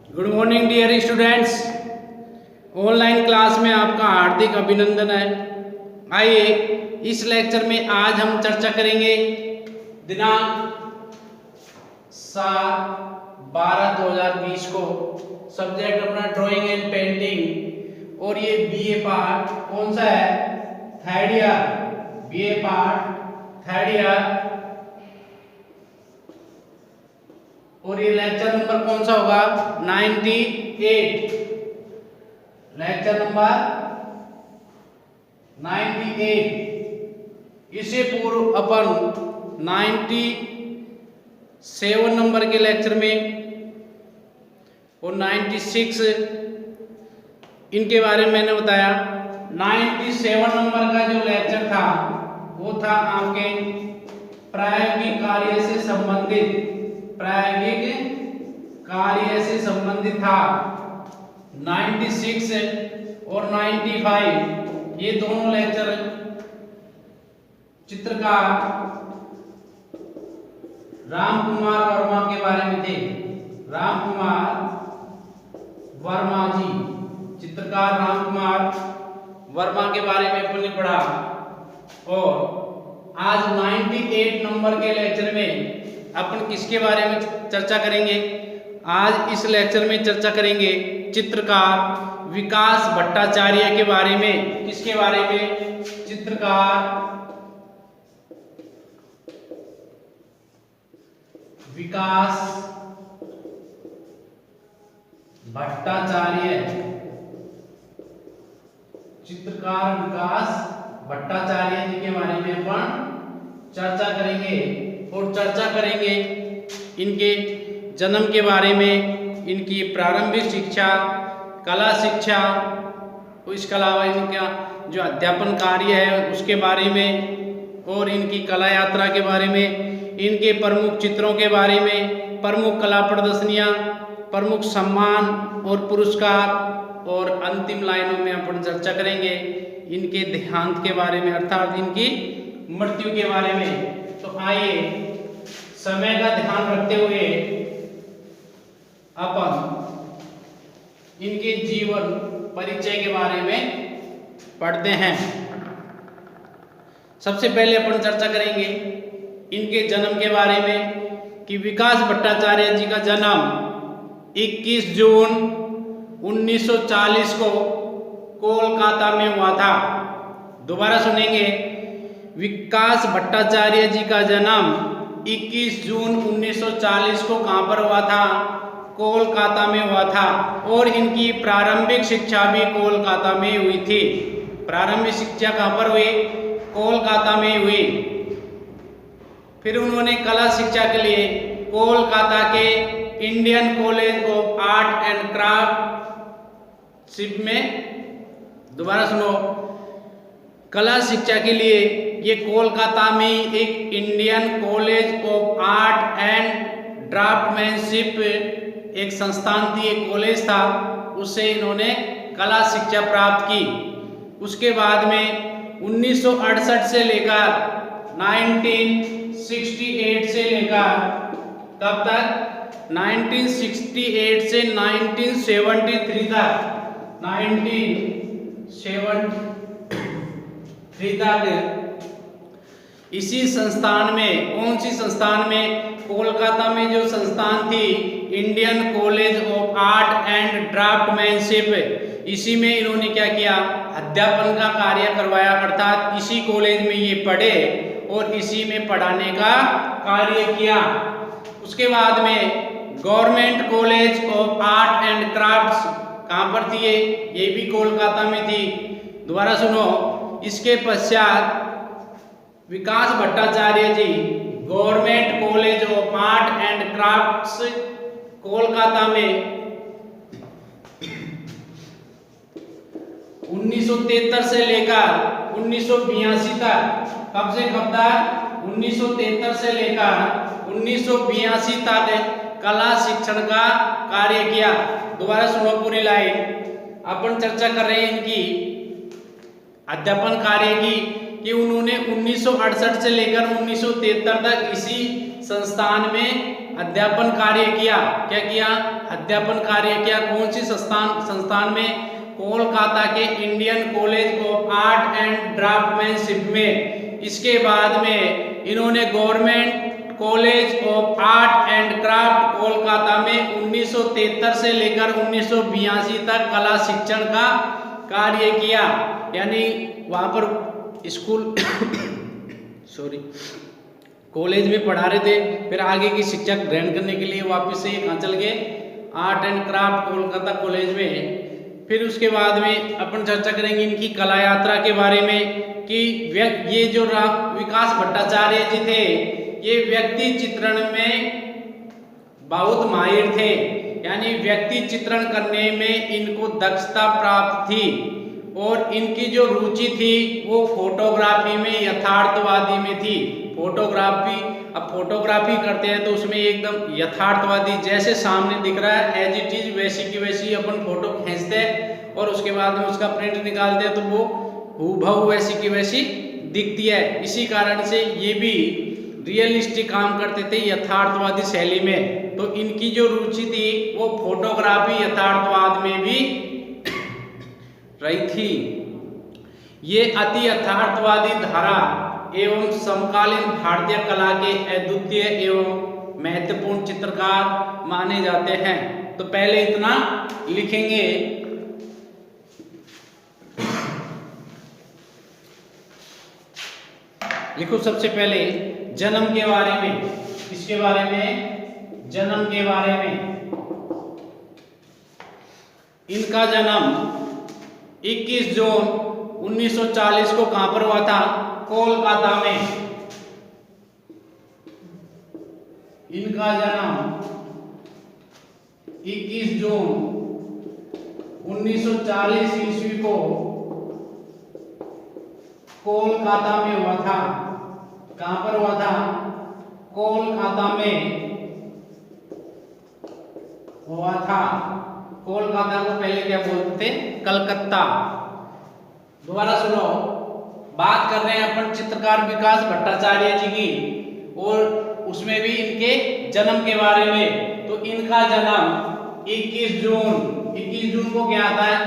Good morning dear students. Online class में आपका हार्दिक अभिनंदन है। आइए इस लेक्चर में आज हम चर्चा करेंगे दिनांक 7/12/2020 को सब्जेक्ट अपना ड्राइंग एंड पेंटिंग और ये बीए पार्ट कौन सा है? Third year. BA part third year और ये लेक्चर नंबर कौन सा होगा? 98। Lecture number 98। इसे पूर्व अपन 97 नंबर के लेक्चर में और 96 इनके बारे में मैंने बताया। 97 नंबर का जो लेक्चर था वो था आपके प्रायोगिक कार्य से संबंधित था। 96 और 95 ये दोनों लेक्चर चित्रकार रामकुमार वर्मा के बारे में थे। रामकुमार वर्मा जी, चित्रकार रामकुमार वर्मा के बारे में अपन ने पढ़ा। और आज 98 नंबर के लेक्चर में अपन किसके बारे में चर्चा करेंगे? आज इस लेक्चर में चर्चा करेंगे चित्रकार विकास भट्टाचार्य के बारे में। किसके बारे में? चित्रकार विकास भट्टाचार्य। चित्रकार विकास भट्टाचार्य जी के बारे में अपन चर्चा करेंगे और चर्चा करेंगे इनके जन्म के बारे में, इनकी प्रारंभिक शिक्षा, कला शिक्षा, इसके अलावा इनका जो अध्यापन कार्य है उसके बारे में और इनकी कला यात्रा के बारे में, इनके प्रमुख चित्रों के बारे में, प्रमुख कला प्रदर्शनियाँ, प्रमुख सम्मान और पुरस्कार, और अंतिम लाइनों में अपन चर्चा करेंगे इनके देहांत के बारे में अर्थात इनकी मृत्यु के बारे में। तो आइए समय का ध्यान रखते हुए अपन इनके जीवन परिचय के बारे में पढ़ते हैं। सबसे पहले अपन चर्चा करेंगे इनके जन्म के बारे में कि विकास भट्टाचार्य जी का जन्म 21 जून 1940 को कोलकाता में हुआ था। दोबारा सुनेंगे, विकास भट्टाचार्य जी का जन्म 21 जून 1940 को कहाँ पर हुआ था? कोलकाता में हुआ था। और इनकी प्रारंभिक शिक्षा भी कोलकाता में हुई थी। प्रारंभिक शिक्षा कहाँ पर हुई? कोलकाता में हुई। फिर उन्होंने कला शिक्षा के लिए कोलकाता के Indian College of Art and Craftship में, दोबारा सुनो, कला शिक्षा के लिए ये कोलकाता में एक Indian College of Art and Draftsmanship एक संस्थान थी, एक कॉलेज था, उससे इन्होंने कला शिक्षा प्राप्त की। उसके बाद में 1968 से लेकर 1968 से लेकर कब तक? 1968 से 1973 तक, 1973 तक इसी संस्थान में, कौन सी संस्थान में? कोलकाता में जो संस्थान थी Indian College of Art and Draftsmanship, इसी में इन्होंने क्या किया? अध्यापन का कार्य करवाया। अर्थात इसी कॉलेज में ये पढ़े और इसी में पढ़ाने का कार्य किया। उसके बाद में government College of Art and crafts कहाँ पर थी? ये भी कोलकाता में थी। दोबारा सुनो, इसके पश्चात Vikas Bhattacharya ji Government College of Art and Crafts Kolkata में 1973 से लेकर 1982 तक, कब से कब तक? 1973 से लेकर 1982 तक कला शिक्षण का कार्य किया। दोबारा सुनो पूरी लाइन। अपन चर्चा कर रहे हैं इनकी अध्यापन कार्य की कि उन्होंने 1968 से लेकर 1973 तक इसी संस्थान में अध्यापन कार्य किया। क्या किया? अध्यापन कार्य किया। कौन सी संस्थान में? कोलकाता के Indian College of Art and Draftsmanship में। इसके बाद में इन्होंने Government College of Art and Craft Kolkata में 1973 से लेकर 1982 तक कला शिक्षण का कार्य किया। यानी वहां पर स्कूल कॉलेज में पढ़ा रहे थे, फिर आगे की शिक्षा ग्रहण करने के लिए वापस से कहाँ चल गए? Art and Craft Kolkata college में। फिर उसके बाद में अपन चर्चा करेंगे इनकी कला यात्रा के बारे में कि ये जो विकास भट्टाचार्य जी थे, ये व्यक्ति चित्रण में बहुत माहिर थे। यानी व्यक्ति चित्रण करने में इनको दक्षता प्राप्त थी और इनकी जो रुचि थी वो फोटोग्राफी में, यथार्थवादी में थी। फोटोग्राफी, अब फोटोग्राफी करते हैं तो उसमें एकदम यथार्थवादी, जैसे सामने दिख रहा है एज इट इज वैसी की वैसी अपन फोटो खींचते हैं और उसके बाद में उसका प्रिंट निकालते हैं तो वो हूबहू वैसी की वैसी दिखती है। इसी कारण से ये भी रियलिस्टिक काम करते थे यथार्थवादी शैली में। तो इनकी जो रुचि थी वो फोटोग्राफी, यथार्थवाद में भी रही थी। ये अति यथार्थवादी धारा एवं समकालीन भारतीय कला के अद्वितीय एवं महत्वपूर्ण चित्रकार माने जाते हैं। तो पहले इतना लिखेंगे। लिखो सबसे पहले जन्म के बारे में। किसके बारे में? जन्म के बारे में। इनका जन्म 21 जून 1940 को कहां पर हुआ था? कोलकाता में। इनका जन्म 21 जून 1940 ईस्वी को कोलकाता में हुआ था। कहां पर हुआ था? कोलकाता में हुआ था। कोलकाता को पहले क्या बोलते थे? कलकत्ता। दोबारा सुनो, बात कर रहे हैं अपन चित्रकार विकास भट्टाचार्य जी की और उसमें भी इनके जन्म के बारे में। तो इनका जन्म 21 जून को क्या आता है?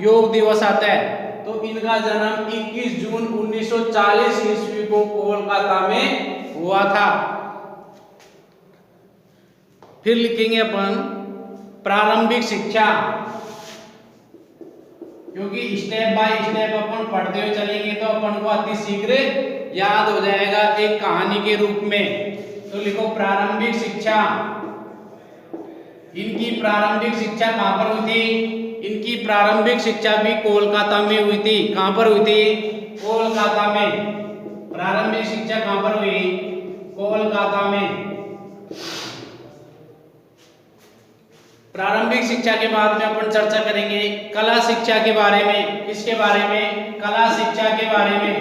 योग दिवस आता है। तो इनका जन्म 21 जून 1940 ईस्वी को कोलकाता में हुआ था। फिर लिखेंगे अपन प्रारंभिक शिक्षा, क्योंकि स्टेप बाय स्टेप अपन पढ़ते हुए चलेंगे तो अपन को अति शीघ्र याद हो जाएगा एक कहानी के रूप में। तो लिखो प्रारंभिक शिक्षा। इनकी प्रारंभिक शिक्षा कहां पर हुई थी? इनकी प्रारंभिक शिक्षा भी कोलकाता में हुई थी। कहां पर हुई थी? कोलकाता में। प्रारंभिक शिक्षा कहां पर हुई? कोलकाता में। प्रारंभिक शिक्षा के बाद में अपन चर्चा करेंगे कला शिक्षा के बारे में। किसके बारे में? कला शिक्षा के बारे में।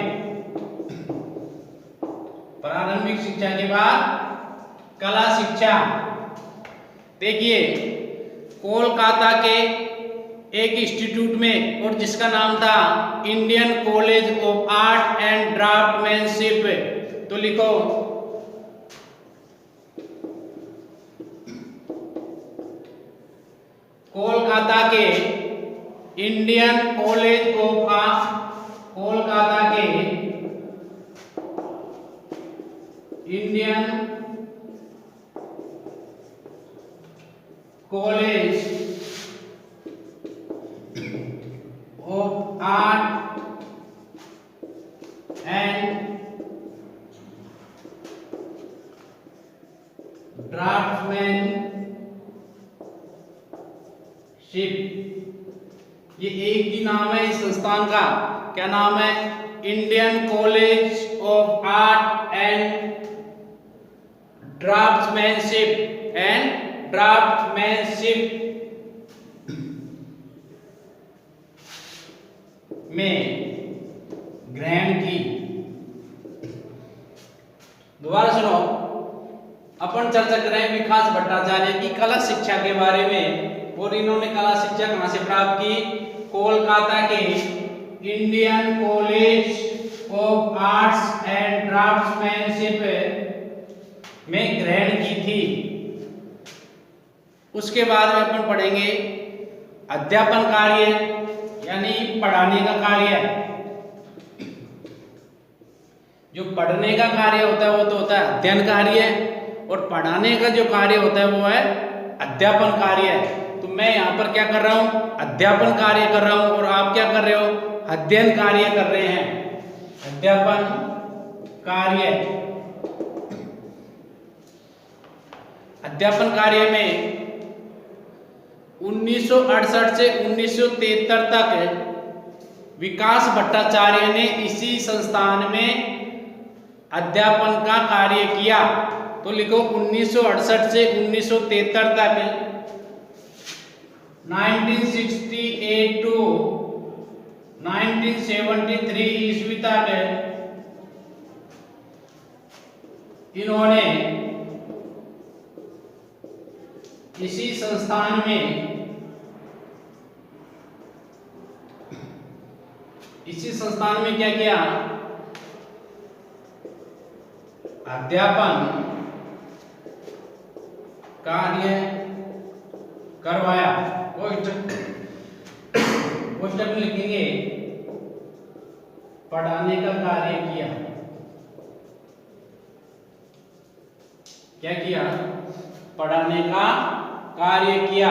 प्रारंभिक शिक्षा के बाद कला शिक्षा। देखिए, कोलकाता के एक इंस्टीट्यूट में, और जिसका नाम था Indian College of Art and Draftsmanship. तो लिखो कोलकाता के Indian College of Art, Kolkata के Indian College of Art and Draftsmanship. ये एक ही नाम है इस संस्थान का। क्या नाम है? Indian College of Art and Draftsmanship में ग्रहण की। दोबारा सुनो, अपन चर्चा कर रहे हैं विकास भट्टाचार्य की कला शिक्षा के बारे में। और इन्होंने कला शिक्षा कहां से प्राप्त की? कोलकाता के Indian College of Arts and Draftsmanship में ग्रहण की थी। उसके बाद में अपन पढ़ेंगे अध्यापन कार्य, यानी पढ़ाने का कार्य। जो पढ़ने का कार्य होता है वो तो होता है अध्ययन कार्य, और पढ़ाने का जो कार्य होता है वो है अध्यापन कार्य। तो मैं यहाँ पर क्या कर रहा हूँ, अध्यापन कार्य कर रहा हूँ, और आप क्या कर रहे हो, अध्ययन कार्य कर रहे हैं। अध्यापन कार्य, अध्यापन कार्य में 1968 से 1973 तक विकास भट्टाचार्य ने इसी संस्थान में अध्यापन का कार्य किया। तो लिखो 1968 से 1973 तक, 1968 टू 1973 ईस्वी तक इन्होंने इसी संस्थान में क्या किया, अध्यापन कार्य करवाया। कोष्टक में लिखेंगे पढ़ाने का कार्य किया। क्या किया, पढ़ाने का कार्य किया।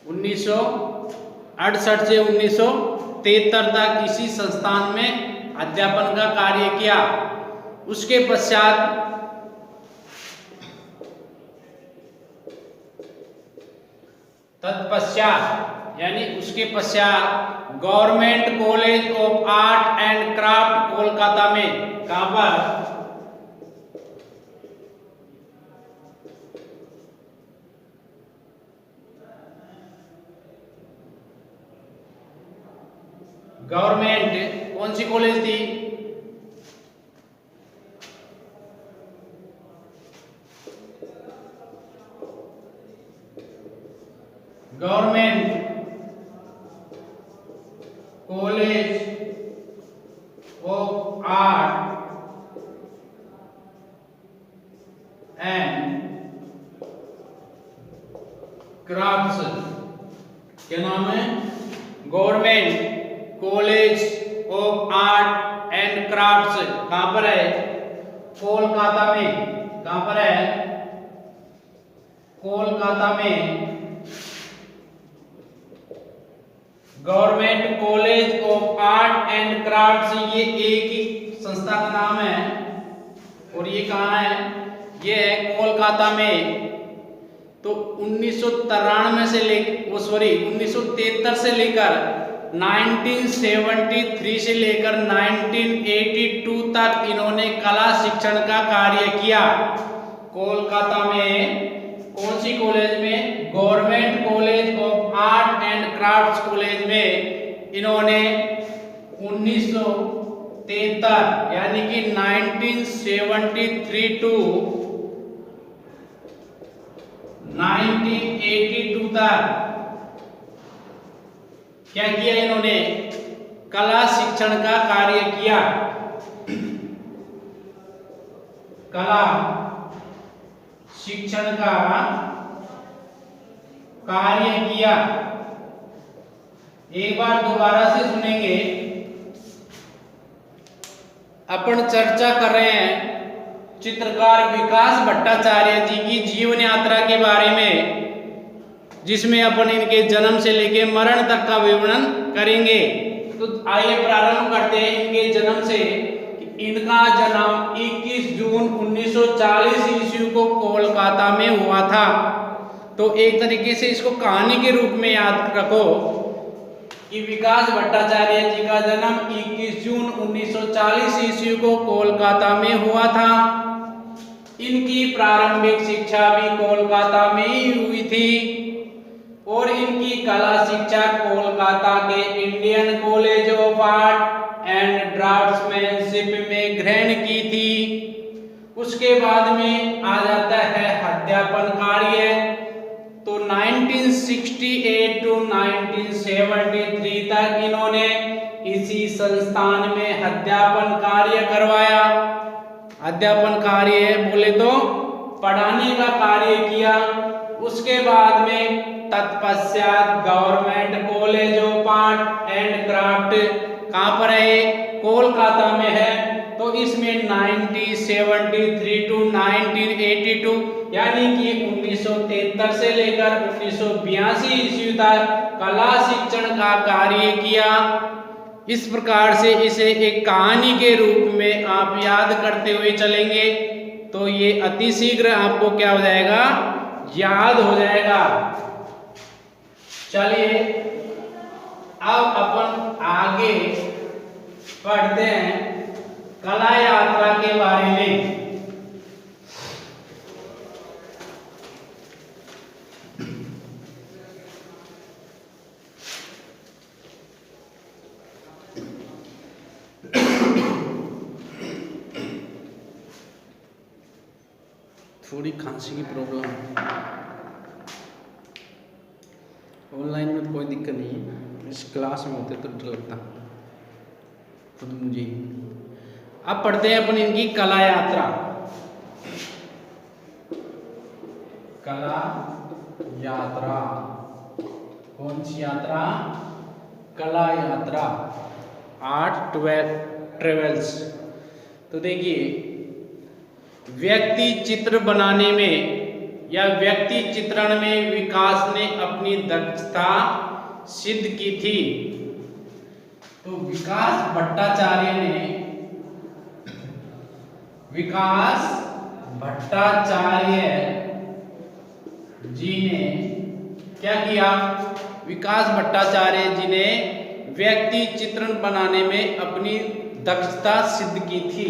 1968 से 1973 तक इसी संस्थान में अध्यापन का कार्य किया। उसके पश्चात यानी उसके पश्चात government College of Art and Craft Kolkata में, कहां पर, गवर्नमेंट कौन सी कॉलेज थी, government College of Art and crafts, क्या नाम है, government College of Art and crafts, कहां पर है, कोलकाता में। कहां पर है, कोलकाता में। Government College of Art and crafts, ये एक ही संस्था का नाम है, और ये कहाँ है, ये है कोलकाता में। तो 1993 से लेकर 1973 से लेकर 1973 से लेकर 1982 तक इन्होंने कला शिक्षण का कार्य किया। कोलकाता में कौन सी कॉलेज में, government College of Art and crafts college में इन्होंने 1973 यानी कि 1973 टू 1982 तक क्या किया, इन्होंने कला शिक्षण का कार्य किया। कला शिक्षण का कार्य किया। एक बार दोबारा से सुनेंगे। अपन चर्चा कर रहे हैं चित्रकार विकास भट्टाचार्य जी की जीवन यात्रा के बारे में, जिसमें अपन इनके जन्म से लेकर मरण तक का विवरण करेंगे। तो आइए प्रारंभ करते हैं इनके जन्म से। इनका जन्म 21 जून 1940 ईस्वी को कोलकाता में हुआ था। तो एक तरीके से इसको कहानी के रूप में याद रखो कि विकास भट्टाचार्य जी का जन्म 21 जून 1940 ईस्वी को कोलकाता में हुआ था। इनकी प्रारंभिक शिक्षा भी कोलकाता में ही हुई थी और इनकी कला शिक्षा कोलकाता के Indian College of Art and Draftsmanship में ग्रहण की थी। उसके बाद में आ जाता है अध्यापन कार्य। तो 1968 टू 1973 तक इन्होंने इसी संस्थान में अध्यापन कार्य करवाया। अध्यापन कार्य बोले तो पढ़ाने का कार्य किया। उसके बाद में तत्पश्चात government College of Art and craft कहाँ पर है? कोलकाता में है। तो इसमें 1973 टू 1982 यानी कि 1973 से लेकर 1982 ईस्वी तक कला शिक्षण का कार्य किया। इस प्रकार से इसे एक कहानी के रूप में आप याद करते हुए चलेंगे तो ये अति शीघ्र आपको क्या हो जाएगा? याद हो जाएगा। चलिए अब अपन आगे पढ़ते हैं कला यात्रा के बारे में। थोड़ी खांसी की प्रॉब्लम है। ऑनलाइन में कोई दिक्कत नहीं है, इस क्लास में होते तो डर लगता खुद मुझे। अब पढ़ते हैं अपन इनकी कला यात्रा। कला यात्रा कौन सी यात्रा? कला यात्रा, आर्ट ट्रेवल्स। तो देखिए व्यक्ति चित्र बनाने में या व्यक्ति चित्रण में विकास ने अपनी दक्षता सिद्ध की थी। तो विकास भट्टाचार्य जी ने क्या किया? विकास भट्टाचार्य जी ने व्यक्ति चित्रण बनाने में अपनी दक्षता सिद्ध की थी।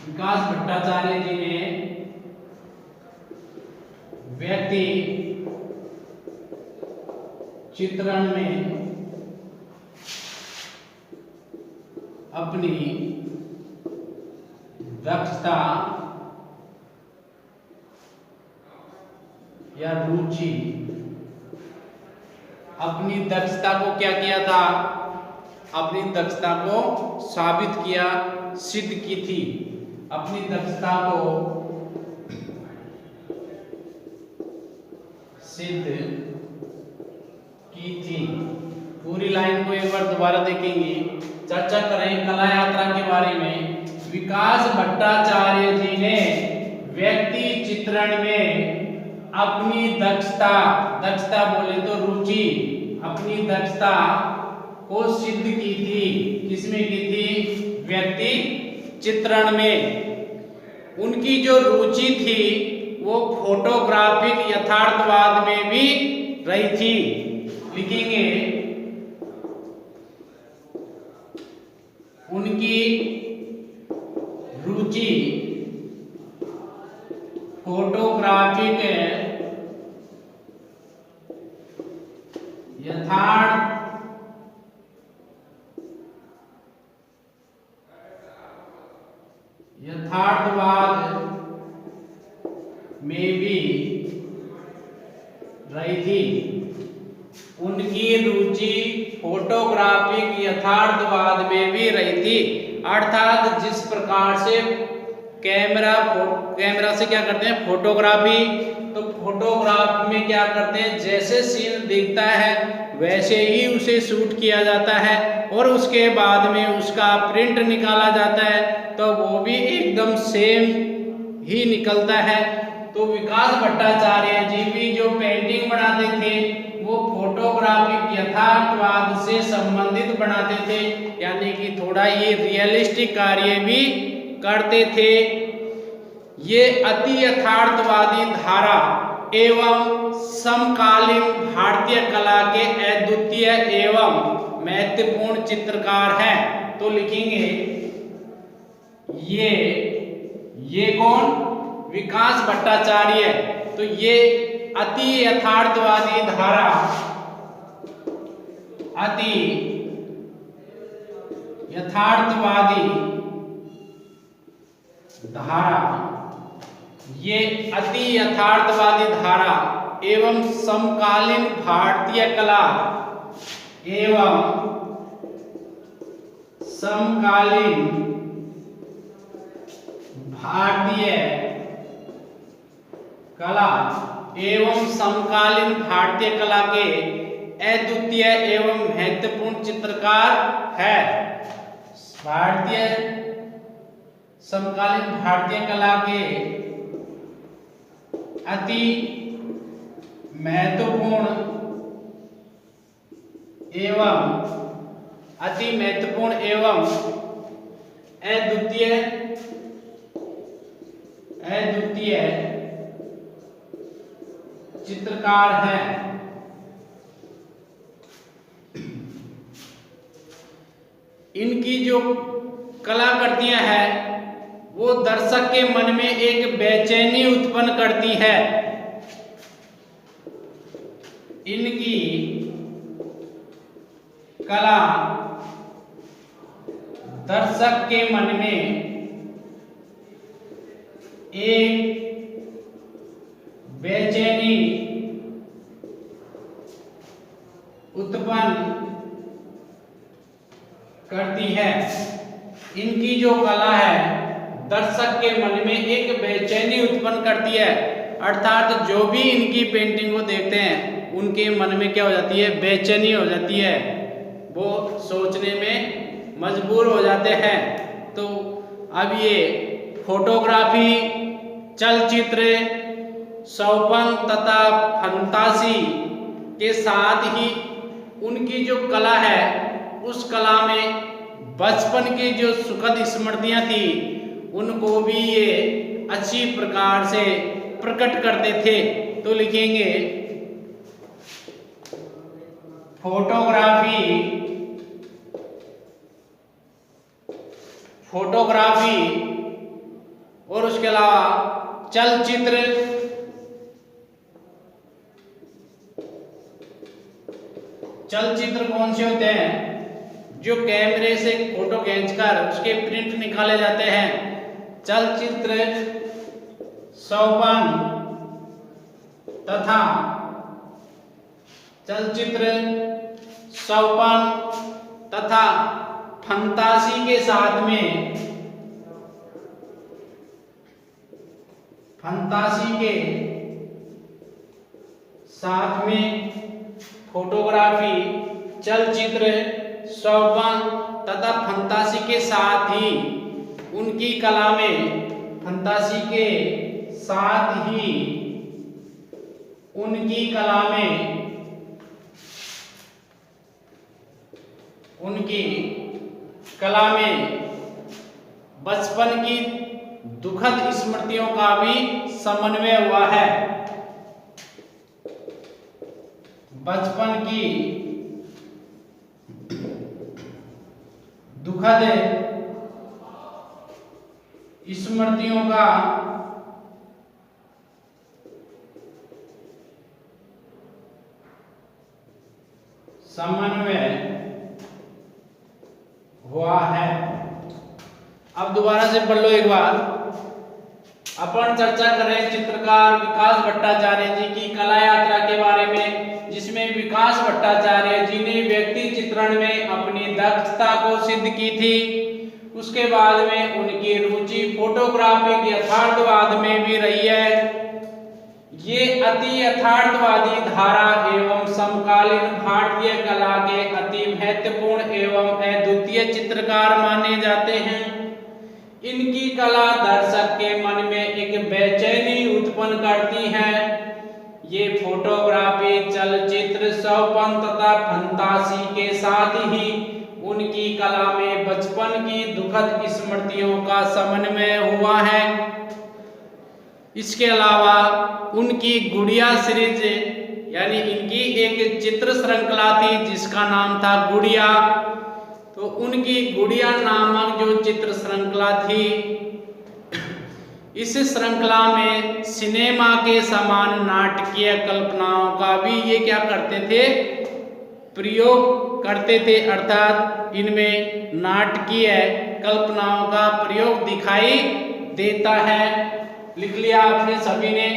विकास भट्टाचार्य जी ने व्यक्ति चित्रण में अपनी दक्षता या रुचि, अपनी दक्षता को क्या किया था? अपनी दक्षता को साबित किया, सिद्ध की थी। अपनी दक्षता को सिद्ध की थी। पूरी लाइन को एक बार दोबारा देखेंगे, चर्चा करें कला यात्रा के बारे में। विकास भट्टाचार्य जी ने व्यक्ति चित्रण में अपनी दक्षता बोले तो रुचि, अपनी दक्षता को सिद्ध की थी। किसमें की थी? व्यक्ति चित्रण में। उनकी जो रुचि थी वो फोटोग्राफिक यथार्थवाद में भी रही थी। लिखेंगे उनकी रुचि फोटोग्राफिक यथार्थवाद में भी रही थी। उनकी रुचि फोटोग्राफिक यथार्थवाद में भी रही थी। अर्थात जिस प्रकार से कैमरा से क्या करते हैं? फोटोग्राफी। तो फोटोग्राफ में क्या करते हैं? जैसे सीन दिखता है वैसे ही उसे शूट किया जाता है और उसके बाद में उसका प्रिंट निकाला जाता है तो वो भी एकदम सेम ही निकलता है। तो विकास भट्टाचार्य जी भी जो पेंटिंग बनाते थे वो फोटोग्राफिक यथार्थवाद से संबंधित बनाते थे, यानी कि थोड़ा ये रियलिस्टिक कार्य भी करते थे। ये अति यथार्थवादी धारा एवं समकालीन भारतीय कला के अद्वितीय एवं महत्वपूर्ण चित्रकार हैं। तो लिखेंगे ये कौन? विकास भट्टाचार्य। तो ये अति यथार्थवादी धारा, अति यथार्थवादी धारा, ये अति यथार्थवादी धारा एवं समकालीन भारतीय कला एवं समकालीन भारतीय कला एवं समकालीन भारतीय कला के अद्वितीय एवं महत्वपूर्ण चित्रकार है। समकालीन भारतीय कला के अति महत्वपूर्ण एवं अद्वितीय चित्रकार है। इनकी जो कलाकृतियां हैं वो दर्शक के मन में एक बेचैनी उत्पन्न करती है। इनकी कला दर्शक के मन में एक बेचैनी उत्पन्न करती है। इनकी जो कला है दर्शक के मन में एक बेचैनी उत्पन्न करती है, अर्थात जो भी इनकी पेंटिंग को देखते हैं उनके मन में क्या हो जाती है, बेचैनी हो जाती है, वो सोचने में मजबूर हो जाते हैं। तो अब ये फोटोग्राफी, चलचित्र, स्वप्न तथा फंतासी के साथ ही उनकी जो कला है उस कला में बचपन की जो सुखद स्मृतियां थी उनको भी ये अच्छी प्रकार से प्रकट करते थे। तो लिखेंगे फोटोग्राफी और उसके अलावा चलचित्र, कौन से होते हैं, जो कैमरे से फोटो खींचकर उसके प्रिंट निकाले जाते हैं। चलचित्र, स्वप्न तथा फंतासी के साथ में फोटोग्राफी, चलचित्र, स्वप्न तथा फंतासी के साथ ही उनकी कला में बचपन की दुखद स्मृतियों का भी समन्वय हुआ है। बचपन की दुखद स्मृतियों का समन्वय हुआ है। अब दोबारा से पढ़ लो एक बार। अपन चर्चा करें चित्रकार विकास भट्टाचार्य जी की कला यात्रा के बारे में, जिसमें विकास भट्टाचार्य जी ने व्यक्ति चित्रण में अपनी दक्षता को सिद्ध की थी। उसके बाद में उनकी रुचि फोटोग्राफिक यथार्थवाद में भी रही है। ये अति यथार्थवादी धारा एवं समकालीन भारतीय कला के अति महत्वपूर्ण एवं अद्वितीय चित्रकार माने जाते हैं। इनकी कला दर्शक के मन में एक बेचैनी उत्पन्न करती है। ये फोटोग्राफी, चलचित्र, स्वप्न तथा फंतासी के साथ ही उनकी कला में बचपन की दुखद स्मृतियों का समन्वय हुआ है। इसके अलावा उनकी गुड़िया सीरीज यानी इनकी एक चित्र श्रृंखला थी जिसका नाम था गुड़िया। तो उनकी गुड़िया नामक जो चित्र श्रृंखला थी, इस श्रृंखला में सिनेमा के समान नाटकीय कल्पनाओं का भी ये क्या करते थे, प्रयोग करते थे, अर्थात इनमें नाटकीय कल्पनाओं का प्रयोग दिखाई देता है। लिख लिया आपने सभी ने,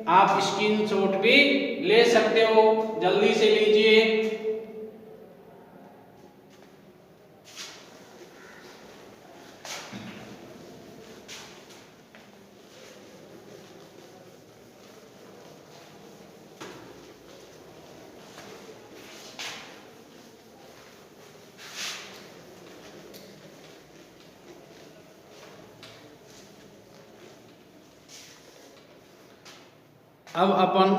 आप स्क्रीनशॉट भी ले सकते हो, जल्दी से लीजिए। अब अपन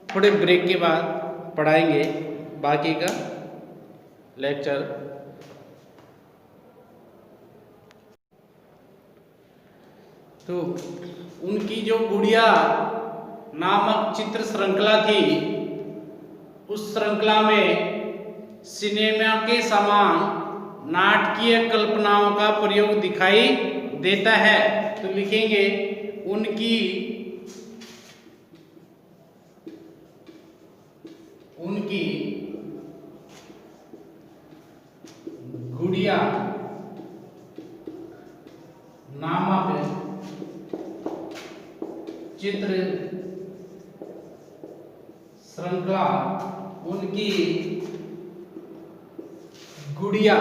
थोड़े ब्रेक के बाद पढ़ाएंगे बाकी का लेक्चर। तो उनकी जो गुड़िया नामक चित्र श्रृंखला थी, उस श्रृंखला में सिनेमा के समान नाटकीय कल्पनाओं का प्रयोग दिखाई देता है। तो लिखेंगे उनकी गुड़िया नामक चित्र श्रृंखला, उनकी गुड़िया,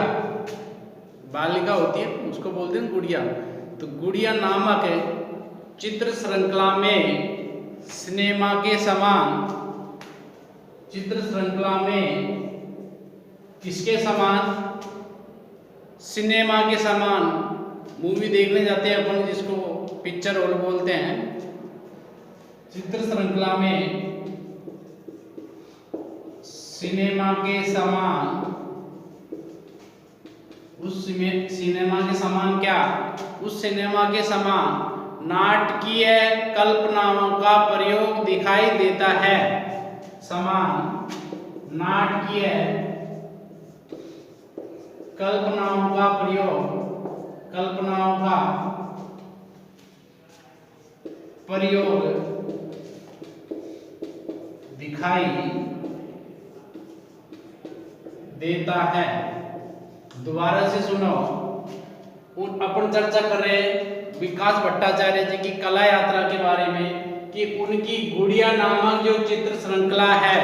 बालिका होती है उसको बोलते हैं गुड़िया, तो गुड़िया नामक चित्र श्रृंखला में सिनेमा के समान, चित्र श्रृंखला में किसके समान? सिनेमा के समान। मूवी देखने जाते हैं अपन जिसको पिक्चर हॉल बोलते हैं। चित्र श्रृंखला में सिनेमा के समान, उस सिनेमा के समान क्या? उस सिनेमा के समान नाटकीय कल्पनाओं का प्रयोग दिखाई देता है। समान नाटकीय कल्पनाओं का प्रयोग, कल्पनाओं का प्रयोग दिखाई देता है। दोबारा से सुनो, अपन चर्चा कर रहे हैं विकास भट्टाचार्य जी की कला यात्रा के बारे में कि उनकी गुड़िया नामक जो चित्र श्रृंखला है,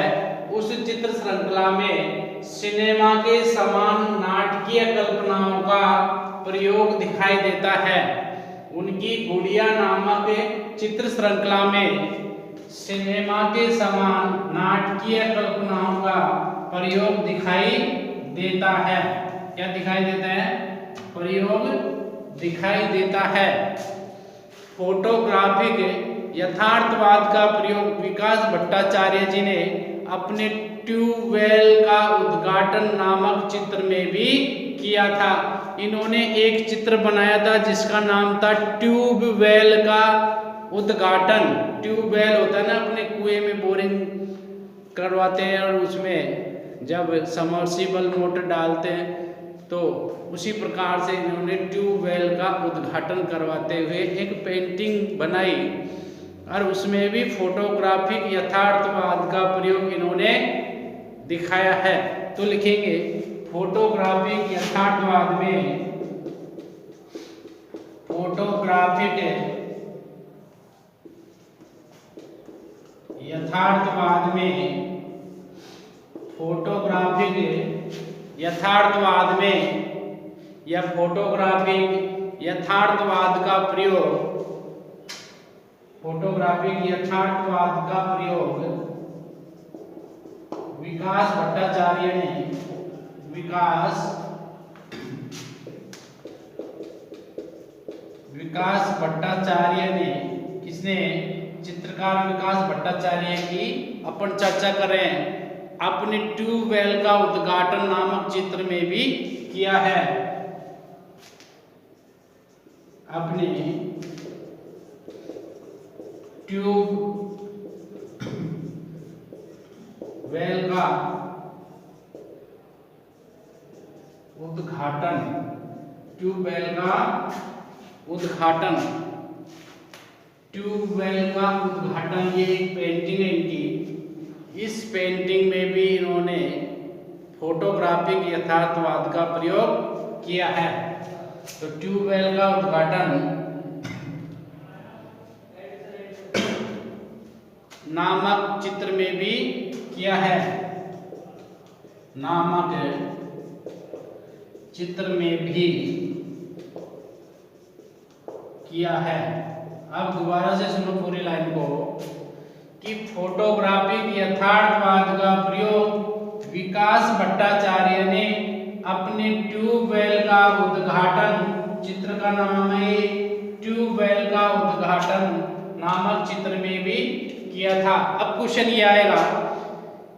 उस चित्र श्रृंखला में सिनेमा के समान नाटकीय कल्पनाओं का प्रयोग दिखाई देता है। उनकी गुड़िया नामक चित्र श्रृंखला में सिनेमा के समान नाटकीय कल्पनाओं का प्रयोग दिखाई देता है। क्या दिखाई देता है? प्रयोग दिखाई देता है। फोटोग्राफिक यथार्थवाद का प्रयोग विकास भट्टाचार्य जी ने अपने ट्यूबवेल का उद्घाटन नामक चित्र में भी किया था। इन्होंने एक चित्र बनाया था जिसका नाम था ट्यूबवेल का उद्घाटन। ट्यूबवेल होता है ना, अपने कुएं में बोरिंग करवाते हैं और उसमें जब सबमर्सिबल मोटर डालते हैं, तो उसी प्रकार से इन्होंने ट्यूबवेल का उद्घाटन करवाते हुए एक पेंटिंग बनाई और उसमें भी फोटोग्राफिक यथार्थवाद का प्रयोग इन्होंने दिखाया है। तो लिखेंगे फोटोग्राफिक यथार्थवाद में, फोटोग्राफिक यथार्थवाद में, फोटोग्राफिक यथार्थवाद में या फोटोग्राफिक यथार्थवाद का प्रयोग, फोटोग्राफिक यथार्थवाद का प्रयोग विकास भट्टाचार्य ने, विकास भट्टाचार्य ने, किसने? चित्रकार विकास भट्टाचार्य की अपन चर्चा कर रहे हैं। अपने ट्यूबवेल का उद्घाटन नामक चित्र में भी किया है। अपने ट्यूबवेल का उद्घाटन, ट्यूबवेल का उद्घाटन, ट्यूबवेल का उद्घाटन, ये एक पेंटिंग है इनकी। इस पेंटिंग में भी इन्होंने फोटोग्राफिक यथार्थवाद का प्रयोग किया है। तो ट्यूबवेल का उद्घाटन नामक चित्र में भी किया है, नामक चित्र में भी किया है। अब दोबारा से सुनो पूरी लाइन को कि फोटोग्राफिक यथार्थवाद का प्रयोग विकास भट्टाचार्य ने अपने ट्यूबवेल का उद्घाटन, चित्र का नाम है ट्यूबवेल का उद्घाटन नामक चित्र में भी किया था। अब क्वेश्चन ये आएगा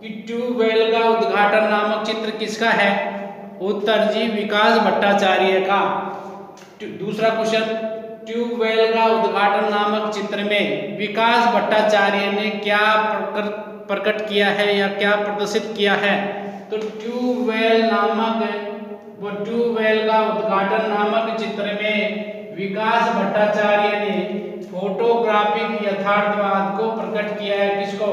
कि ट्यूबवेल का उद्घाटन नामक चित्र किसका है? उत्तर जी विकास भट्टाचार्य का। दूसरा क्वेश्चन, ट्यूबवेल का उद्घाटन नामक चित्र में विकास भट्टाचार्य ने क्या प्रकट किया है या क्या प्रदर्शित किया है? तो ट्यूबवेल का उद्घाटन नामक चित्र में विकास भट्टाचार्य ने फोटोग्राफिक यथार्थवाद को प्रकट किया है। किसको?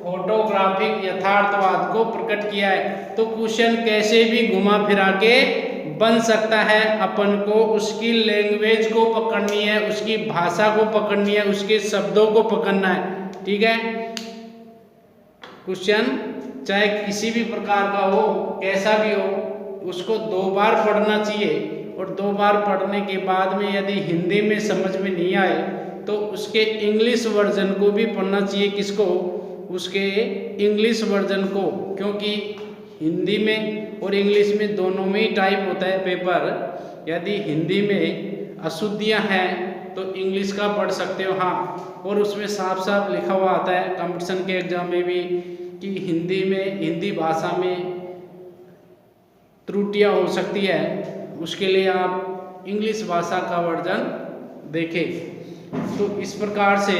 फोटोग्राफिक यथार्थवाद को प्रकट किया है। तो क्वेश्चन कैसे भी घुमा फिरा के बन सकता है। अपन को उसकी लैंग्वेज को पकड़नी है, उसकी भाषा को पकड़नी है, उसके शब्दों को पकड़ना है। ठीक है, क्वेश्चन चाहे किसी भी प्रकार का हो, कैसा भी हो, उसको 2 बार पढ़ना चाहिए और 2 बार पढ़ने के बाद में यदि हिंदी में समझ में नहीं आए तो उसके इंग्लिश वर्जन को भी पढ़ना चाहिए। किसको? उसके इंग्लिश वर्जन को, क्योंकि हिंदी में और इंग्लिश में दोनों में ही टाइप होता है पेपर। यदि हिंदी में अशुद्धियाँ हैं तो इंग्लिश का पढ़ सकते हो। हाँ, और उसमें साफ साफ लिखा हुआ आता है कंपटीशन के एग्जाम में भी कि हिंदी भाषा में त्रुटियां हो सकती है, उसके लिए आप इंग्लिश भाषा का वर्जन देखें। तो इस प्रकार से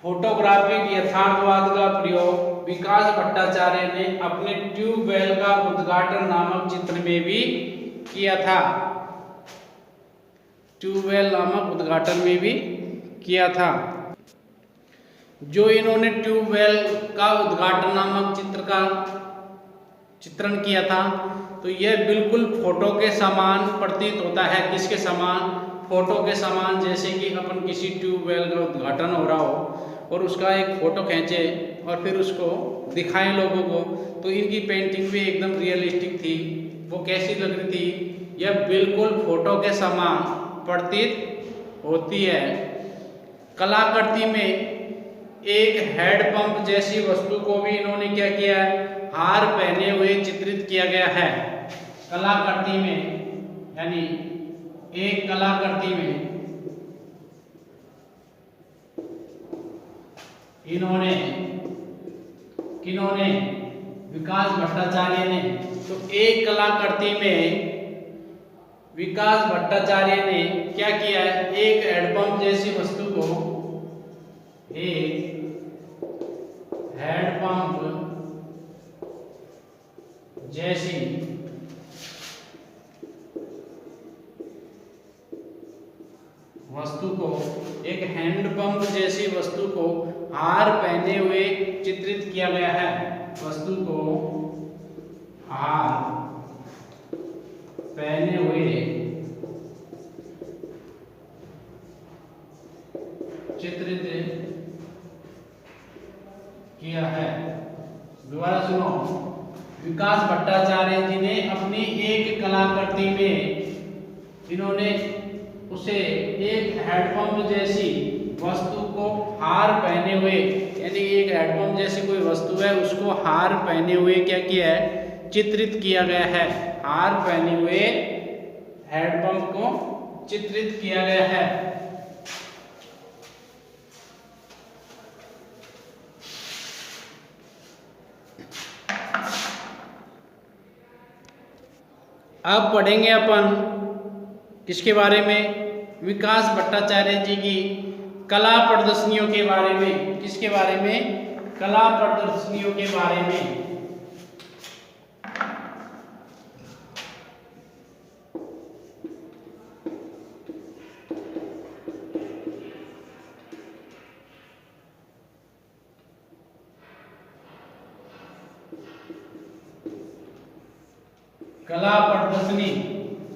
फोटोग्राफिक यथार्थवाद का प्रयोग विकास भट्टाचार्य ने अपने ट्यूबवेल का उद्घाटन नामक चित्र में भी किया था। ट्यूबवेल नामक उद्घाटन में भी किया था। जो इन्होंने ट्यूबवेल का उद्घाटन नामक चित्र का चित्रण किया था, तो यह बिल्कुल फोटो के समान प्रतीत होता है। किसके समान? फोटो के समान। जैसे कि अपन किसी ट्यूबवेल का उद्घाटन हो रहा हो और उसका एक फोटो खींचे और फिर उसको दिखाएं लोगों को, तो इनकी पेंटिंग भी एकदम रियलिस्टिक थी। वो कैसी लग रही थी? यह बिल्कुल फोटो के समान प्रतीत होती है। कलाकृति में एक हेड पंप जैसी वस्तु को भी इन्होंने क्या किया है? हार पहने हुए चित्रित किया गया है। कलाकृति में, यानी एक कलाकृति में इन्होंने, किन्होंने? विकास भट्टाचार्य ने। तो एक कलाकृति में विकास भट्टाचार्य ने क्या किया है? एक हेडपंप जैसी वस्तु को, एक हेडपंप जैसी वस्तु को, एक हैंडपंप जैसी वस्तु को हार पहने हुए चित्रित किया गया है। वस्तु को हार पहने हुए चित्रित किया है। दोबारा सुनो, विकास भट्टाचार्य जी ने अपनी एक कलाकृति में इन्होंने उसे एक हैंडपंप जैसी वस्तु को हार पहने हुए, यानी एक हैंडपंप जैसी कोई वस्तु है उसको हार पहने हुए क्या किया है? चित्रित किया गया है। हार पहने हुए हैंडपंप को चित्रित किया गया है। अब पढ़ेंगे अपन किसके बारे में? विकास भट्टाचार्य जी की कला प्रदर्शनियों के बारे में। किसके बारे में? कला प्रदर्शनियों के बारे में। कला प्रदर्शनी,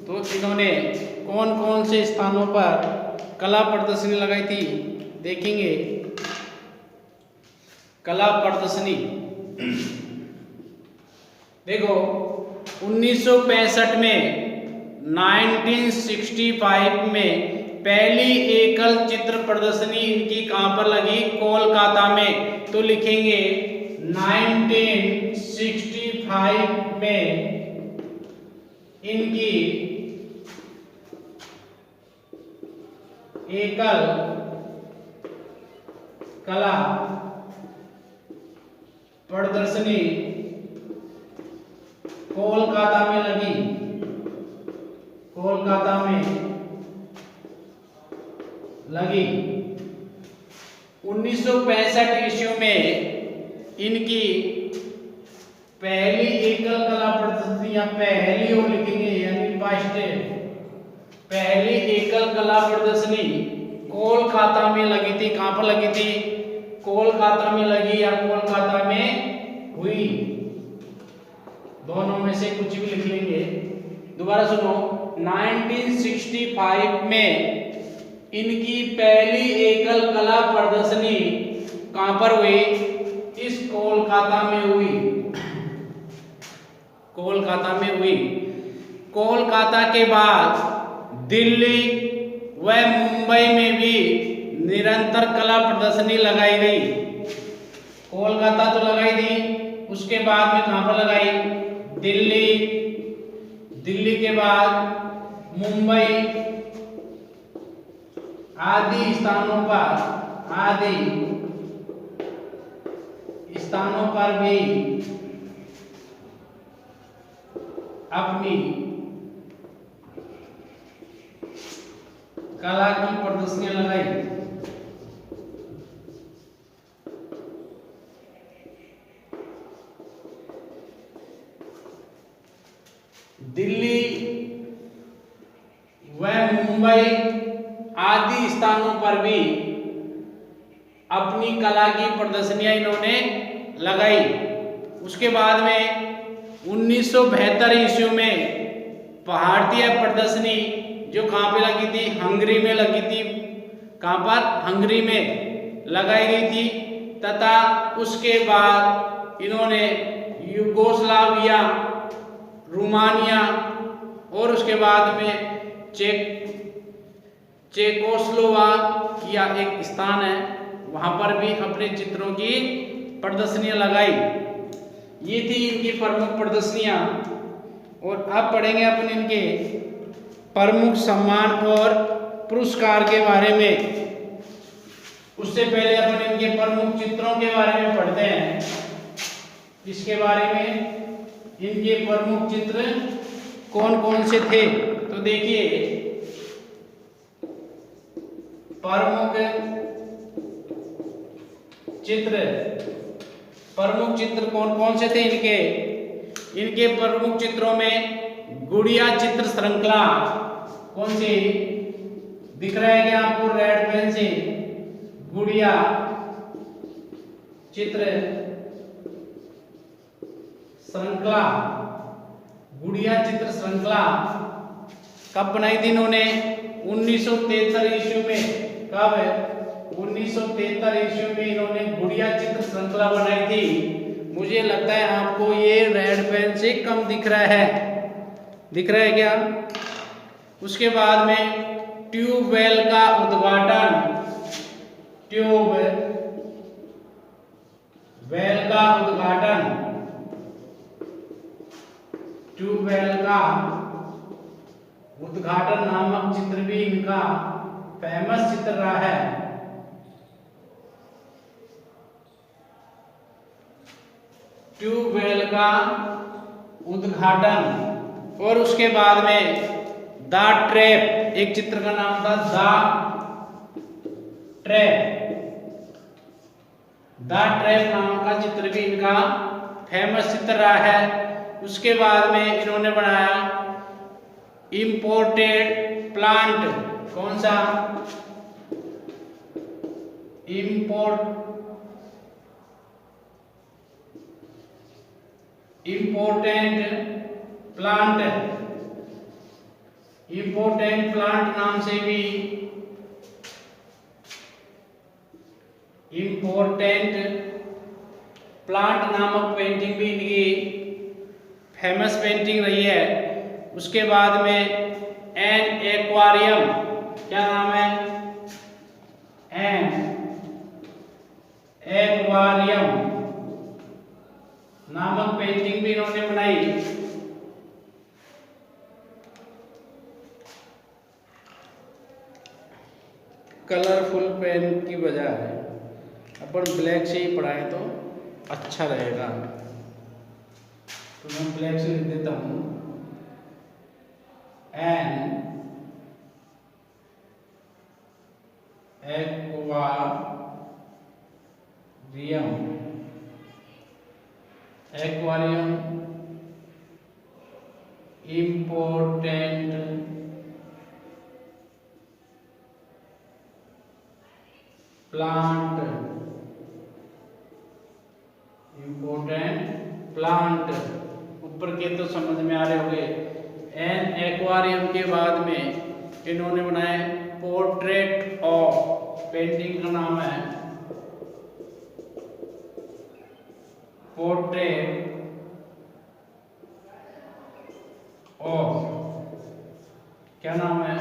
तो इन्होंने कौन कौन से स्थानों पर कला प्रदर्शनी लगाई थी देखेंगे। कला प्रदर्शनी देखो 1965 में 1965 में पहली एकल चित्र प्रदर्शनी इनकी कहां पर लगी? कोलकाता में। तो लिखेंगे 1965 में इनकी एकल कला प्रदर्शनी कोलकाता में लगी, कोलकाता में लगी। 1965 ईस्वी में इनकी पहली एकल कला प्रदर्शनी, या पहली और लिखेंगे यानी फर्स्ट, पहली एकल कला प्रदर्शनी कोलकाता में लगी थी। कहां पर लगी थी? कोलकाता में लगी या कोलकाता में हुई, दोनों में से कुछ भी लिख लेंगे। दोबारा सुनो, 1965 में इनकी पहली एकल कला प्रदर्शनी कहां पर हुई? इस कोलकाता में हुई, कोलकाता में हुई। कोलकाता के बाद दिल्ली व मुंबई में भी निरंतर कला प्रदर्शनी लगाई गई। कोलकाता तो लगाई थी, उसके बाद में कहां पर लगाई? दिल्ली, दिल्ली के बाद मुंबई आदि स्थानों पर भी अपनी कला की प्रदर्शनियां लगाई। दिल्ली व मुंबई आदि स्थानों पर भी अपनी कला की प्रदर्शनियां इन्होंने लगाई। उसके बाद में 1972 ईस्वी में भारतीय प्रदर्शनी जो कहां पे लगी थी? हंगरी में लगी थी। कहां पर? हंगरी में लगाई गई थी। तथा उसके बाद इन्होंने यूगोस्लाविया, रोमानिया और उसके बाद में चेकोस्लोवाकिया एक स्थान है, वहां पर भी अपने चित्रों की प्रदर्शनियां लगाई। ये थी इनकी प्रमुख प्रदर्शनियां। और अब पढ़ेंगे अपन इनके प्रमुख सम्मान और पुरस्कार के बारे में। उससे पहले अपन इनके प्रमुख चित्रों के बारे में पढ़ते हैं। इसके बारे में इनके प्रमुख चित्र कौन कौन से थे? तो देखिए, प्रमुख चित्र कौन कौन से थे इनके? इनके प्रमुख चित्रों में गुड़िया चित्र श्रृंखला, कौन सी दिख रहा है क्या आपको रेड पेन से? गुड़िया चित्र श्रृंखला, गुड़िया चित्र श्रृंखला कब बनाई थी इन्होंने? 1973 ईस्वी में। कब? 1973 ईस्वी में इन्होंने गुड़िया चित्र श्रृंखला बनाई थी। मुझे लगता है आपको ये रेड पेन से कम दिख रहा है, दिख रहा है क्या? उसके बाद में ट्यूबवेल का उद्घाटन, ट्यूबवेल का उद्घाटन, ट्यूबवेल का उद्घाटन नामक चित्र भी इनका फेमस चित्र रहा है। ट्यूबवेल का उद्घाटन। और उसके बाद में द ट्रैप, एक चित्र का नाम था द ट्रैप नाम का चित्र भी इनका फेमस चित्र रहा है। उसके बाद में इन्होंने बनाया इम्पोर्टेड प्लांट, कौन सा? इम्पोर्टेंट प्लांट नाम से भी इम्पोर्टेंट प्लांट नामक पेंटिंग भी इनकी फेमस पेंटिंग रही है। उसके बाद में एन एक्वारियम, क्या नाम है? एन एक्वारियम नामक पेंटिंग भी इन्होंने बनाई। कलरफुल पेन की वजह है। अब अपन ब्लैक से ही पढ़ाएं तो अच्छा रहेगा। तो मैं ब्लैक से लिख देता हूँ एन एक्वारियम इम्पोर्टेंट प्लांट ऊपर के तो समझ में आ रहे होंगे। एन एक्वारियम के बाद में इन्होंने बनाए पोर्ट्रेट ऑफ, पेंटिंग का नाम है पोर्ट्रेट ऑफ, क्या नाम है,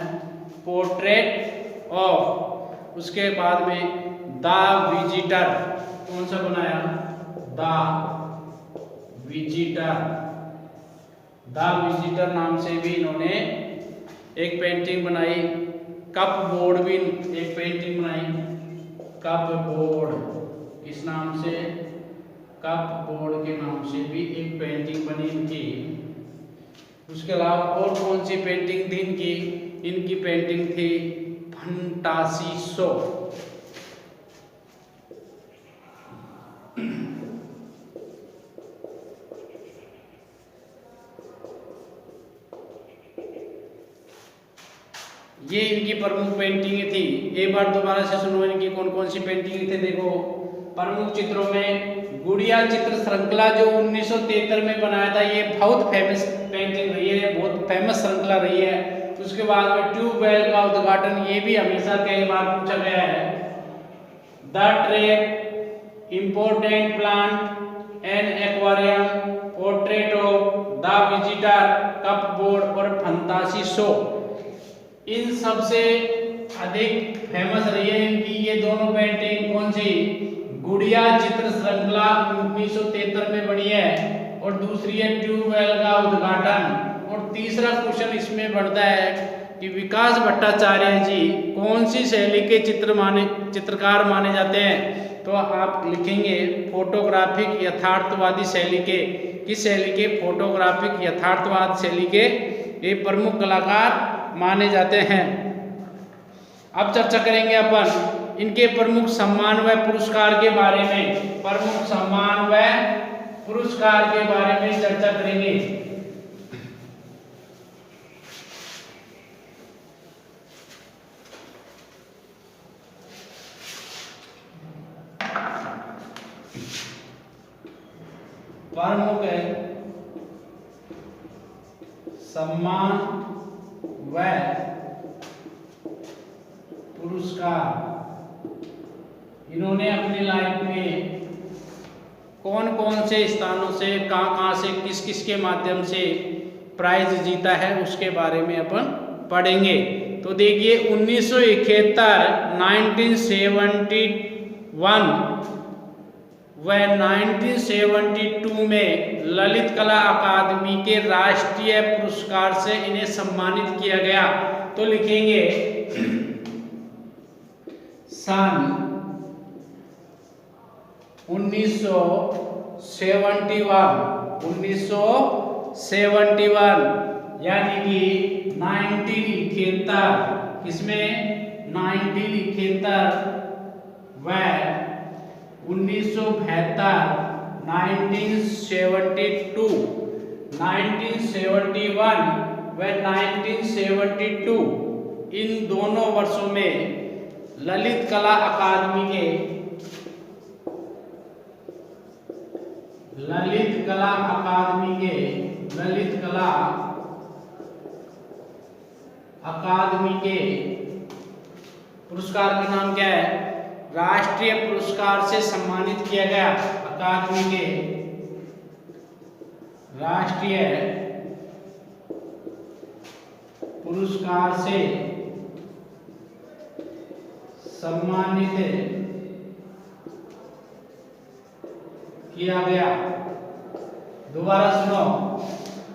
पोर्ट्रेट ऑफ। उसके बाद में द विजिटर, कौन सा बनाया, द विजिटर नाम से भी इन्होंने एक पेंटिंग बनाई। कप बोर्ड भी एक पेंटिंग बनाई, कप बोर्ड इस नाम से, कप बोर्ड के नाम से भी एक पेंटिंग बनी इनकी। उसके अलावा और कौन सी पेंटिंग थी इनकी, इनकी पेंटिंग थी फंटासीसो। ये इनकी प्रमुख पेंटिंग थी। एक बार दोबारा से सुनो इनकी कौन कौन सी पेंटिंग थे। देखो, प्रमुख चित्रों में गुड़िया चित्र श्रृंखला जो 1973 में बनाया था, ये बहुत फेमस पेंटिंग रही है, बहुत फेमस श्रृंखला रही है। उसके बाद में ट्यूबवेल का उद्घाटन, ये भी हमेशा कई बार पूछा गया है। The trap, important plant and aquarium, portrait of, the visitor, cup board और फंतासीसो, इन सबसे अधिक फेमस रही है इनकी ये दोनों पेंटिंग। कौन सी, गुड़िया चित्र श्रृंखला 1973 में बनी है, और दूसरी है ट्यूबवेल का उद्घाटन। और तीसरा क्वेश्चन इसमें बढ़ता है कि विकास भट्टाचार्य जी कौन सी शैली के चित्रकार माने जाते हैं। तो आप लिखेंगे फोटोग्राफिक यथार्थवादी शैली के, किस शैली के, फोटोग्राफिक यथार्थवाद शैली के ये प्रमुख कलाकार माने जाते हैं। अब चर्चा करेंगे अपन इनके प्रमुख सम्मान व पुरस्कार के बारे में, प्रमुख सम्मान व पुरस्कार के बारे में चर्चा करेंगे। प्रमुख सम्मान व पुरस्कार, इन्होंने अपनी लाइफ में कौन कौन से स्थानों से, कहाँ से, किस किस के माध्यम से प्राइज जीता है, उसके बारे में अपन पढ़ेंगे। तो देखिए 1971, 1971 व 1972 में ललित कला अकादमी के राष्ट्रीय पुरस्कार से इन्हें सम्मानित किया गया। तो लिखेंगे सन 1971 यानी कि 1971, किसमें, 1971 व 1972, 1972, 1971 व 1972, इन दोनों वर्षों में ललित कला अकादमी के पुरस्कार का नाम क्या है, राष्ट्रीय पुरस्कार से सम्मानित किया गया। अकादमी के राष्ट्रीय पुरस्कार से सम्मानित किया गया। दोबारा सुनो,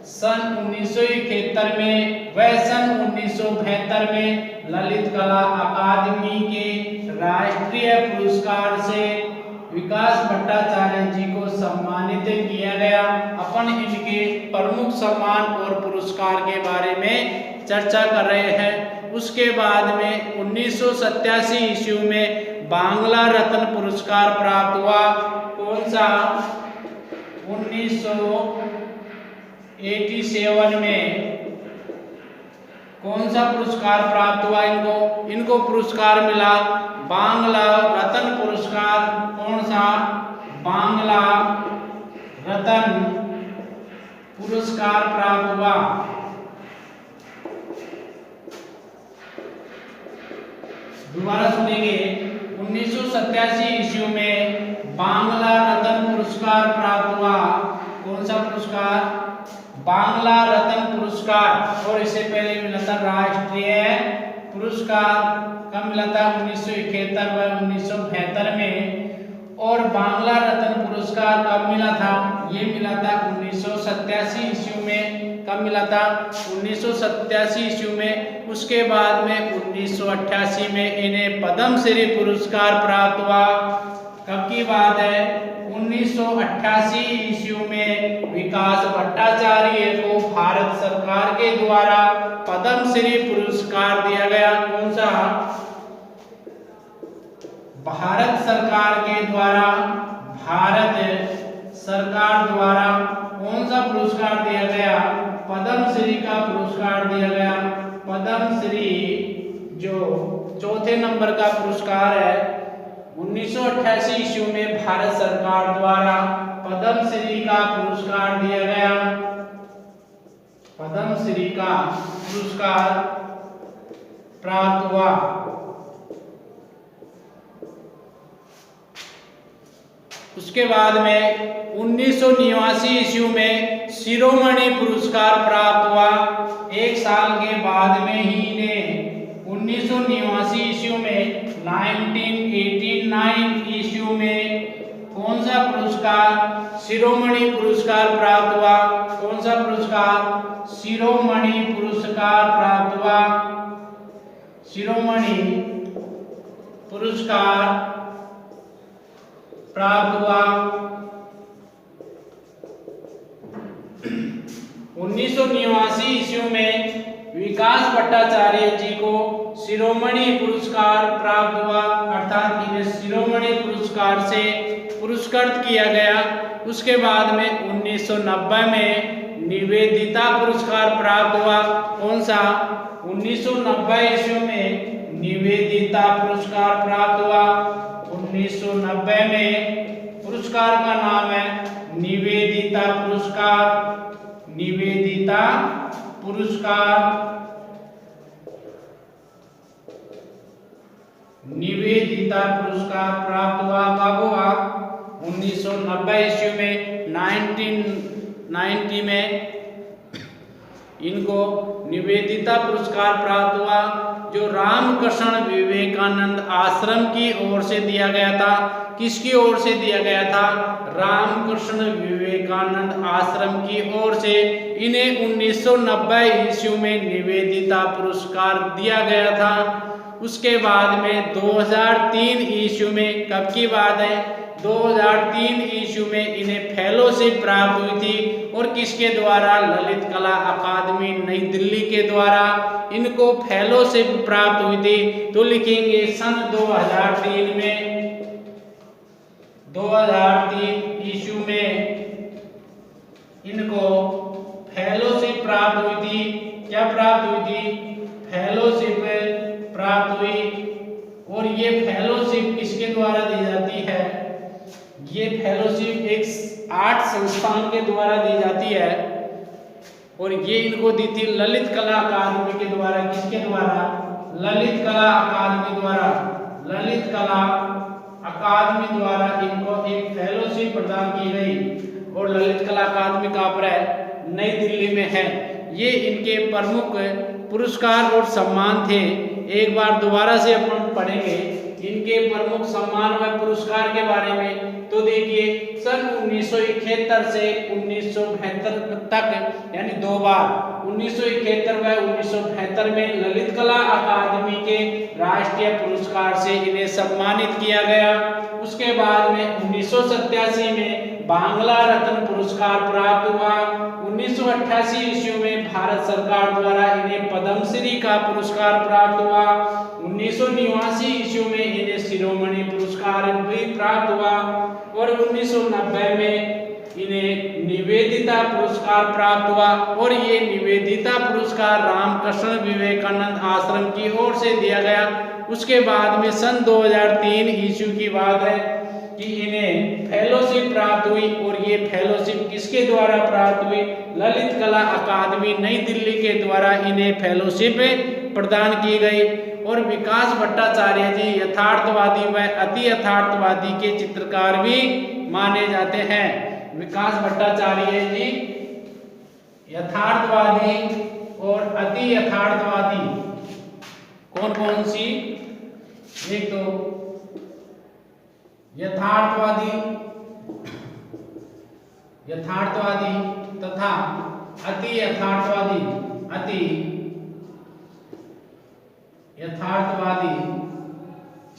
सन 1971 में व सन 1972 में ललित कला अकादमी के राष्ट्रीय पुरस्कार से विकास भट्टाचार्य जी को सम्मानित किया गया। अपन इनके प्रमुख सम्मान और पुरस्कार के बारे में चर्चा कर रहे हैं। उसके बाद में 1987 ईस्वी में बांग्ला रत्न पुरस्कार प्राप्त हुआ। कौन सा? 1987 में कौन सा पुरस्कार प्राप्त हुआ इनको? इनको पुरस्कार मिला बांग्ला रत्न पुरस्कार। कौन सा? बांग्ला रत्न पुरस्कार प्राप्त हुआ। दोबारा सुनेंगे। 1987 ईस्वी में बांग्ला रत्न पुरस्कार प्राप्त हुआ। कौन सा पुरस्कार? बांग्ला रत्न पुरस्कार। और इससे पहले मिला था राष्ट्रीय पुरस्कार। कब मिला था? 1971 व 1972 में। और बांग्ला रत्न पुरस्कार कब मिला था? ये मिला था 1987 ईस्वी में। कब मिला था? 1987 ईस्वी में। उसके बाद में 1988 में इन्हें पद्मश्री पुरस्कार प्राप्त हुआ। कब की बात है? 1988 ईस्वी में विकास भट्टाचार्य को भारत सरकार के द्वारा पद्मश्री पुरस्कार दिया गया। कौन सा? भारत सरकार के द्वारा, भारत सरकार द्वारा कौन सा पुरस्कार दिया गया? पद्मश्री का पुरस्कार दिया गया। पद्मश्री जो चौथे नंबर का पुरस्कार है, 1988 ईस्वी में भारत सरकार द्वारा पद्मश्री का पुरस्कार दिया गया। पद्मश्री का पुरस्कार प्राप्त हुआ। उसके बाद में 1989 ईस्वी में शिरोमणि पुरस्कार प्राप्त हुआ। एक साल के बाद में ही इन्हें 1989 ईस्वी में 1989 ईस्वी में कौन सा पुरस्कार? शिरोमणि पुरस्कार प्राप्त हुआ। कौन सा पुरस्कार? शिरोमणि पुरस्कार प्राप्त हुआ। शिरोमणि पुरस्कार प्राप्त हुआ। 1989 ईस्वी में विकास भट्टाचार्य जी को शिरोमणि पुरस्कार प्राप्त हुआ, अर्थात इन्हें शिरोमणि पुरस्कार से पुरस्कृत किया गया। उसके बाद में 1990 में निवेदिता पुरस्कार प्राप्त हुआ। कौन सा? 1990 ईस्वी में निवेदिता पुरस्कार प्राप्त हुआ। 1990 में पुरस्कार का नाम है निवेदिता पुरस्कार। निवेदिता पुरस्कार, निवेदिता पुरस्कार प्राप्त हुआ। कब हुआ? 1990 ईस्वी में। 1990 में इनको निवेदिता पुरस्कार प्राप्त हुआ, जो रामकृष्ण विवेकानंद आश्रम की ओर से दिया गया था। किसकी ओर से दिया गया था? रामकृष्ण विवेकानंद आश्रम की ओर से इन्हें 1990 ईस्वी में निवेदिता पुरस्कार दिया गया था। उसके बाद में 2003 ईस्वी में, कब की बात है? 2003 ईस्वी में इन्हें फेलोशिप प्राप्त हुई थी। और किसके द्वारा? ललित कला अकादमी नई दिल्ली के द्वारा इनको फेलोशिप प्राप्त हुई थी। तो लिखेंगे सन 2003 में, 2003 ईस्वी में इनको फेलोशिप प्राप्त हुई थी। क्या प्राप्त हुई थी? फेलोशिप प्राप्त हुई। और ये फेलोशिप किसके द्वारा दी जाती है? ये फेलोशिप एक आर्ट संस्थान के द्वारा दी जाती है। और ये इनको दी थी ललित कला अकादमी के द्वारा। किसके द्वारा? ललित कला अकादमी द्वारा। ललित कला अकादमी द्वारा इनको एक फेलोशिप प्रदान की गई। और ललित कला अकादमी कहाँ पर है? नई दिल्ली में है। ये इनके प्रमुख पुरस्कार और सम्मान थे। एक बार दोबारा से अपन पढ़ेंगे इनके प्रमुख सम्मान व पुरस्कार के बारे में। तो देखिए, सन 1971 से 1972 तक, यानी दो बार 1971 व 1972 में ललित कला अकादमी के राष्ट्रीय पुरस्कार से इन्हें सम्मानित किया गया। उसके बाद में 1987 में बांग्ला रत्न पुरस्कार प्राप्त हुआ। 1988 ईस्वी में भारत सरकार द्वारा इन्हें पद्मश्री का पुरस्कार प्राप्त हुआ। 1989 ईस्वी में इन्हें शिरोमणि पुरस्कार भी प्राप्त हुआ और 1990 में इन्हें निवेदिता पुरस्कार प्राप्त हुआ और ये निवेदिता पुरस्कार रामकृष्ण विवेकानंद आश्रम की ओर से दिया गया। उसके बाद में सन 2003 ईस्वी की बात है कि इन्हें फेलोशिप प्राप्त हुई और ये फेलोशिप किसके द्वारा प्राप्त हुई? ललित कला अकादमी नई दिल्ली के द्वारा इन्हें फेलोशिप प्रदान की गई। और विकास भट्टाचार्य जी यथार्थवादी व अति यथार्थवादी के चित्रकार भी माने जाते हैं। विकास भट्टाचार्य जी यथार्थवादी और अति यथार्थवादी कौन कौन सी? एक तो यथार्थवादी तथा अति यथार्थवादी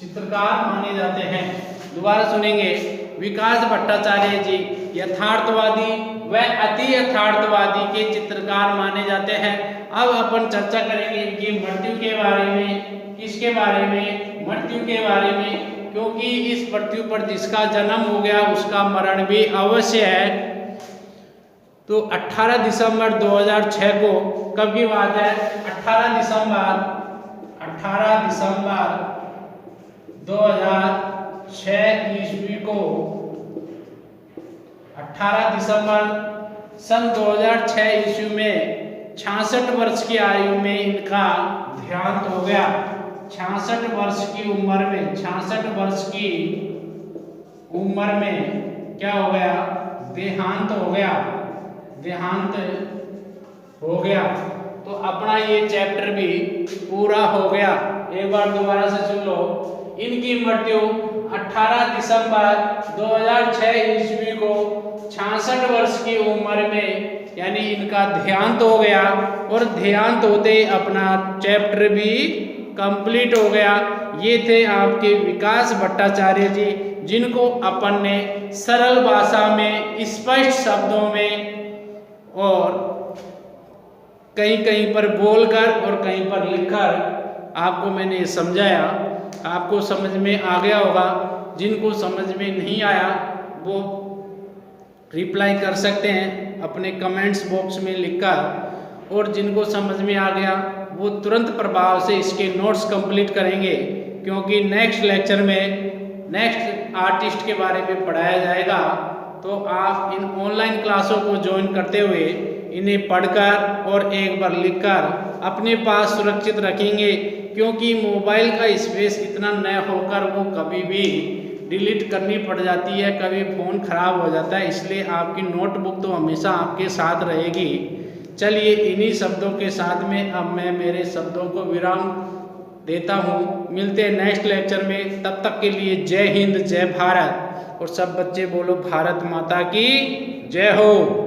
चित्रकार माने जाते हैं। दोबारा सुनेंगे, विकास भट्टाचार्य जी यथार्थवादी व अति यथार्थवादी के चित्रकार माने जाते हैं। अब अपन चर्चा करेंगे इनकी मृत्यु के बारे में। किसके बारे में? मृत्यु के बारे में, क्योंकि इस पृथ्वी पर जिसका जन्म हो गया उसका मरण भी अवश्य है। तो 18 दिसंबर 2006 को, कब की बात है? 18 दिसंबर 2006 ईस्वी को, 18 दिसंबर सन 2006 ईस्वी में 66 वर्ष की आयु में इनका देहांत हो गया। 66 वर्ष की उम्र में, 66 वर्ष की उम्र में क्या हो गया? देहांत हो गया। तो अपना ये चैप्टर भी पूरा हो गया। एक बार दोबारा से सुन लो। इनकी मृत्यु 18 दिसंबर 2006 ईस्वी को 66 वर्ष की उम्र में, यानी इनका देहांत हो गया और देहांत होते ही अपना चैप्टर भी कंप्लीट हो गया। ये थे आपके विकास भट्टाचार्य जी, जिनको अपन ने सरल भाषा में, स्पष्ट शब्दों में और कहीं कहीं पर बोलकर और कहीं पर लिखकर आपको मैंने समझाया। आपको समझ में आ गया होगा। जिनको समझ में नहीं आया वो रिप्लाई कर सकते हैं अपने कमेंट्स बॉक्स में लिखकर, और जिनको समझ में आ गया वो तुरंत प्रभाव से इसके नोट्स कंप्लीट करेंगे, क्योंकि नेक्स्ट लेक्चर में नेक्स्ट आर्टिस्ट के बारे में पढ़ाया जाएगा। तो आप इन ऑनलाइन क्लासों को ज्वाइन करते हुए इन्हें पढ़कर और एक बार लिखकर अपने पास सुरक्षित रखेंगे, क्योंकि मोबाइल का स्पेस इतना न होकर वो कभी भी डिलीट करनी पड़ जाती है, कभी फ़ोन खराब हो जाता है। इसलिए आपकी नोटबुक तो हमेशा आपके साथ रहेगी। चलिए, इन्हीं शब्दों के साथ में अब मैं मेरे शब्दों को विराम देता हूँ। मिलते हैं नेक्स्ट लेक्चर में। तब तक के लिए जय हिंद, जय भारत, और सब बच्चे बोलो भारत माता की जय हो।